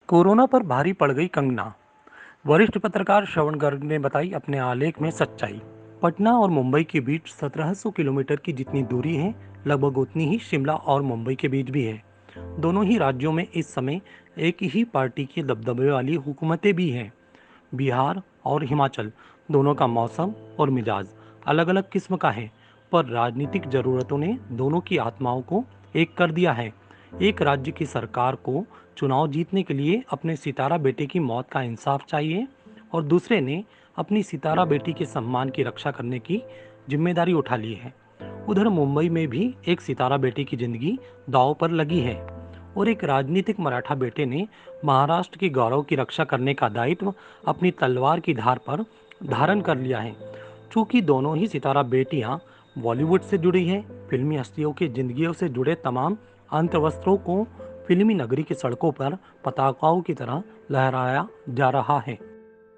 Corona पर भारी पड़ गई कंगना। वरिष्ठ पत्रकार श्रवण गर्ग ने बताई अपने आलेख में सच्चाई। पटना और मुंबई के बीच 1700 किलोमीटर की जितनी दूरी है, लगभग उतनी ही शिमला और मुंबई के बीच भी है। दोनों ही राज्यों में इस समय एक ही पार्टी की दबदबे वाली हुकूमतें भी हैं। बिहार और हिमाचल दोनों का मौसम और मिजाज अलग अलग किस्म का है, पर राजनीतिक जरूरतों ने दोनों की आत्माओं को एक कर दिया है। एक राज्य की सरकार को चुनाव जीतने के लिए अपने सितारा बेटे की मौत का इंसाफ चाहिए और दूसरे ने अपनी सितारा बेटी के सम्मान की रक्षा करने की जिम्मेदारी उठा ली है। उधर मुंबई में भी एक सितारा बेटी की जिंदगी दांव पर लगी है और एक राजनीतिक मराठा बेटे ने महाराष्ट्र के गौरव की रक्षा करने का दायित्व अपनी तलवार की धार पर धारण कर लिया है। चूंकि दोनों ही सितारा बेटियां बॉलीवुड से जुड़ी हैं, फिल्मी हस्तियों की जिंदगियों से जुड़े तमाम अंतवस्त्रों को फिल्मी नगरी की सड़कों पर पताकाओं की तरह लहराया जा रहा है।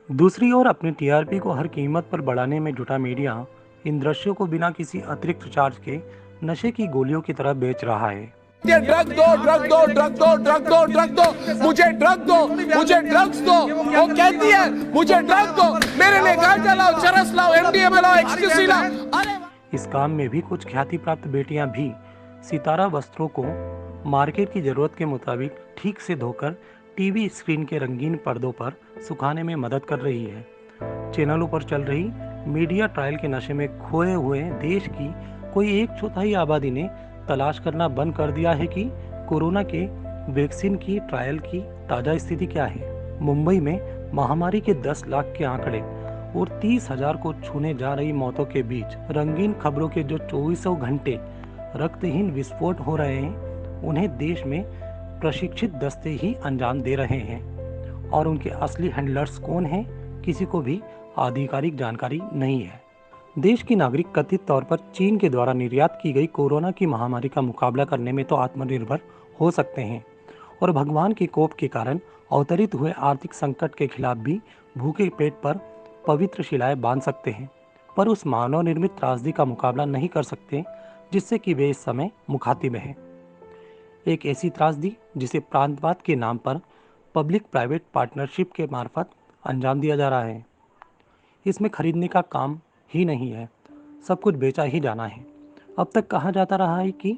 दूसरी ओर अपनी टीआरपी को हर कीमत पर बढ़ाने में जुटा मीडिया इन दृश्यों को बिना किसी अतिरिक्त चार्ज के नशे की गोलियों की तरह बेच रहा है। ये ड्रग दो, ड्रग दो, ड्रग दो, ड्रग दो, ड्रग दो, मुझे ड्रग दो, मुझे ड्रग्स दो। वो कहती है मुझे ड्रग दो, मेरे लिए गांजा लाओ, चरस लाओ, एमडीएमए लाओ, एक्सटेसी लाओ। अरे इस काम में भी कुछ ख्याति प्राप्त बेटियां भी सितारा वस्त्रों को मार्केट की जरूरत के मुताबिक ठीक से धोकर टीवी स्क्रीन के रंगीन पर्दों पर सुखाने में मदद कर रही है। चैनलों पर चल रही मीडिया ट्रायल के नशे में खोए हुए देश की कोई एक चौथाई आबादी ने तलाश करना बंद कर दिया है कि कोरोना के वैक्सीन की ट्रायल की ताजा स्थिति क्या है। मुंबई में महामारी के 10 लाख के आंकड़े और 30,000 को छूने जा रही मौतों के बीच रंगीन खबरों के जो 2400 घंटे रक्तहीन विस्फोट हो रहे हैं, उन्हें देश में प्रशिक्षित दस्ते ही अंजाम दे रहे हैं और उनके असली हैंडलर्स कौन हैं, किसी को भी आधिकारिक जानकारी नहीं है। देश की नागरिक कथित तौर पर चीन के द्वारा निर्यात की गई कोरोना की महामारी का मुकाबला करने में तो आत्मनिर्भर हो सकते हैं और भगवान के कोप के कारण अवतरित हुए आर्थिक संकट के खिलाफ भी भूखे पेट पर पवित्र शिलाएं बांध सकते हैं, पर उस मानव निर्मित त्रासदी का मुकाबला नहीं कर सकते जिससे कि वे इस समय मुखातिब हैं। एक ऐसी त्रासदी जिसे प्रांतवाद के नाम पर पब्लिक प्राइवेट पार्टनरशिप के मार्फत अंजाम दिया जा रहा है। इसमें खरीदने का काम ही नहीं है, सब कुछ बेचा ही जाना है। अब तक कहा जाता रहा है कि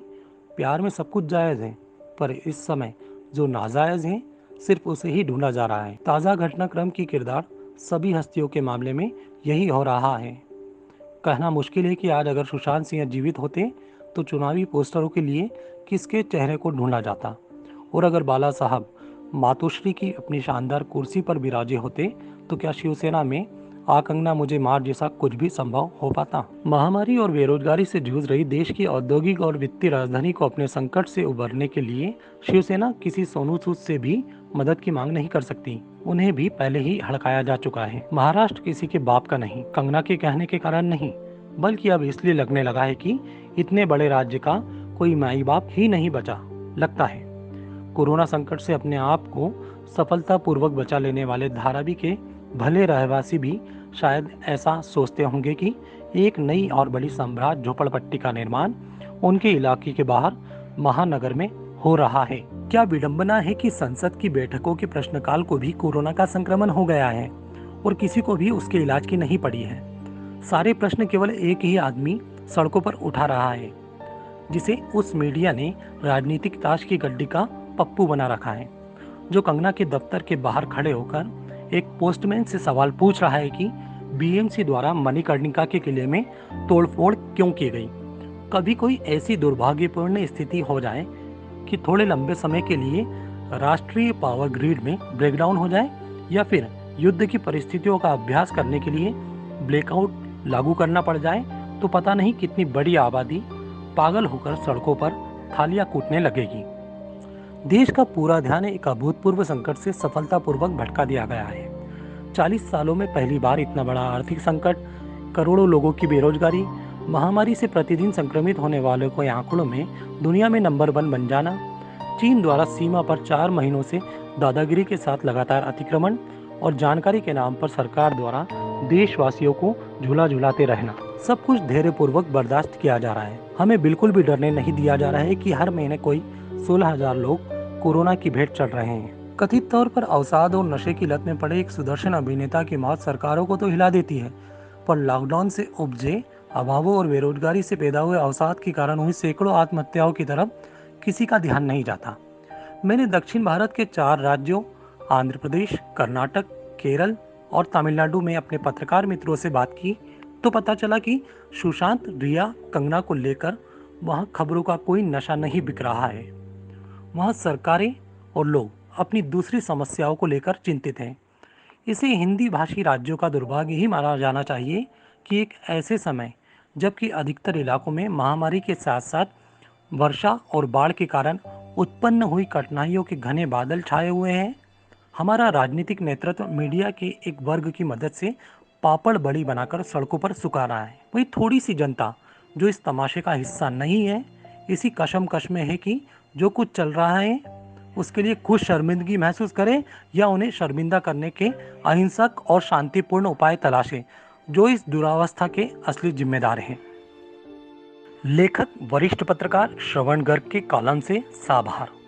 प्यार में सब कुछ जायज़ है, पर इस समय जो नाजायज़ है सिर्फ उसे ही ढूंढा जा रहा है। ताज़ा घटनाक्रम की किरदार सभी हस्तियों के मामले में यही हो रहा है। कहना मुश्किल है कि आज अगर सुशांत सिंह जीवित होते तो चुनावी पोस्टरों के लिए किसके चेहरे को ढूंढा जाता, और अगर बाला साहब मातोश्री की अपनी शानदार कुर्सी पर विराजे होते तो क्या शिवसेना में आ कंगना मुझे मार जैसा कुछ भी संभव हो पाता। महामारी और बेरोजगारी से जूझ रही देश की औद्योगिक और वित्तीय राजधानी को अपने संकट से उबरने के लिए शिवसेना किसी सोनू सूद से भी मदद की मांग नहीं कर सकती। उन्हें भी पहले ही हड़काया जा चुका है। महाराष्ट्र किसी के बाप का नहीं, कंगना के कहने के कारण नहीं, बल्कि अब इसलिए लगने लगा है कि इतने बड़े राज्य का कोई माई बाप ही नहीं बचा। लगता है कोरोना संकट से अपने आप को सफलतापूर्वक बचा लेने वाले धारावी के भले रहवासी भी शायद ऐसा सोचते होंगे कि एक नई और बड़ी सम्राट झोपड़पट्टी का निर्माण उनके इलाके के बाहर महानगर में हो रहा है। क्या विडंबना है कि संसद की बैठकों के प्रश्नकाल को भी कोरोना का संक्रमण हो गया है और किसी को भी उसके इलाज की नहीं पड़ी है। सारे प्रश्न केवल एक ही आदमी सड़कों पर उठा रहा है, जिसे उस मीडिया ने राजनीतिक ताश की गड्डी का पप्पू बना रखा है, जो कंगना के दफ्तर के बाहर खड़े होकर एक पोस्टमैन से सवाल पूछ रहा है कि बीएमसी द्वारा मणिकर्णिका के किले में तोड़फोड़ क्यों की गई। कभी कोई ऐसी दुर्भाग्यपूर्ण स्थिति हो जाए कि थोड़े लंबे समय के लिए राष्ट्रीय पावर ग्रिड में ब्रेकडाउन हो जाए, या फिर युद्ध की परिस्थितियों का अभ्यास करने के लिए ब्लैकआउट लागू करना पड़ जाए, तो पता नहीं कितनी बड़ी आबादी पागल होकर सड़कों पर थालियां कूटने लगेगी। देश का पूरा ध्यान एक अभूतपूर्व संकट से सफलतापूर्वक भटका दिया गया है। 40 सालों में पहली बार इतना बड़ा आर्थिक संकट, करोड़ों लोगों की बेरोजगारी, महामारी से प्रतिदिन संक्रमित होने वालों के आंकड़ों में दुनिया में नंबर 1 बन जाना, चीन द्वारा सीमा पर 4 महीनों से दादागिरी के साथ लगातार अतिक्रमण और जानकारी के नाम पर सरकार द्वारा देशवासियों को झूला झुलाते रहना, सब कुछ धैर्यपूर्वक बर्दाश्त किया जा रहा है। हमें बिल्कुल भी डरने नहीं दिया जा रहा है कि हर महीने कोई 16,000 लोग कोरोना की भेंट चढ़ रहे हैं। कथित तौर पर अवसाद और नशे की लत में पड़े एक सुदर्शन अभिनेता की मौत सरकारों को तो हिला देती है, पर लॉकडाउन से उपजे अभावों और बेरोजगारी से पैदा हुए अवसाद के कारण हुई सैकड़ों आत्महत्याओं की तरफ किसी का ध्यान नहीं जाता। मैंने दक्षिण भारत के 4 राज्यों आंध्र प्रदेश, कर्नाटक, केरल और तमिलनाडु में अपने पत्रकार मित्रों से बात की तो पता चला कि सुशांत, रिया, कंगना को लेकर वहां खबरों का कोई नशा नहीं बिक रहा है। वहां सरकारें और लोग अपनी दूसरी समस्याओं को लेकर चिंतित हैं। इसे हिंदी भाषी राज्यों का दुर्भाग्य ही माना जाना चाहिए कि एक ऐसे समय जबकि अधिकतर इलाकों में महामारी के साथ साथ वर्षा और बाढ़ के कारण उत्पन्न हुई कठिनाइयों के घने बादल छाए हुए हैं, हमारा राजनीतिक नेतृत्व मीडिया के एक वर्ग की मदद से पापड़ बड़ी बनाकर सड़कों पर सुखा रहा है। वही थोड़ी सी जनता जो इस तमाशे का हिस्सा नहीं है, इसी कशमकश में है कि जो कुछ चल रहा है उसके लिए खुद शर्मिंदगी महसूस करें या उन्हें शर्मिंदा करने के अहिंसक और शांतिपूर्ण उपाय तलाशें जो इस दुरावस्था के असली जिम्मेदार हैं। लेखक वरिष्ठ पत्रकार श्रवण गर्ग के कॉलम से साभार।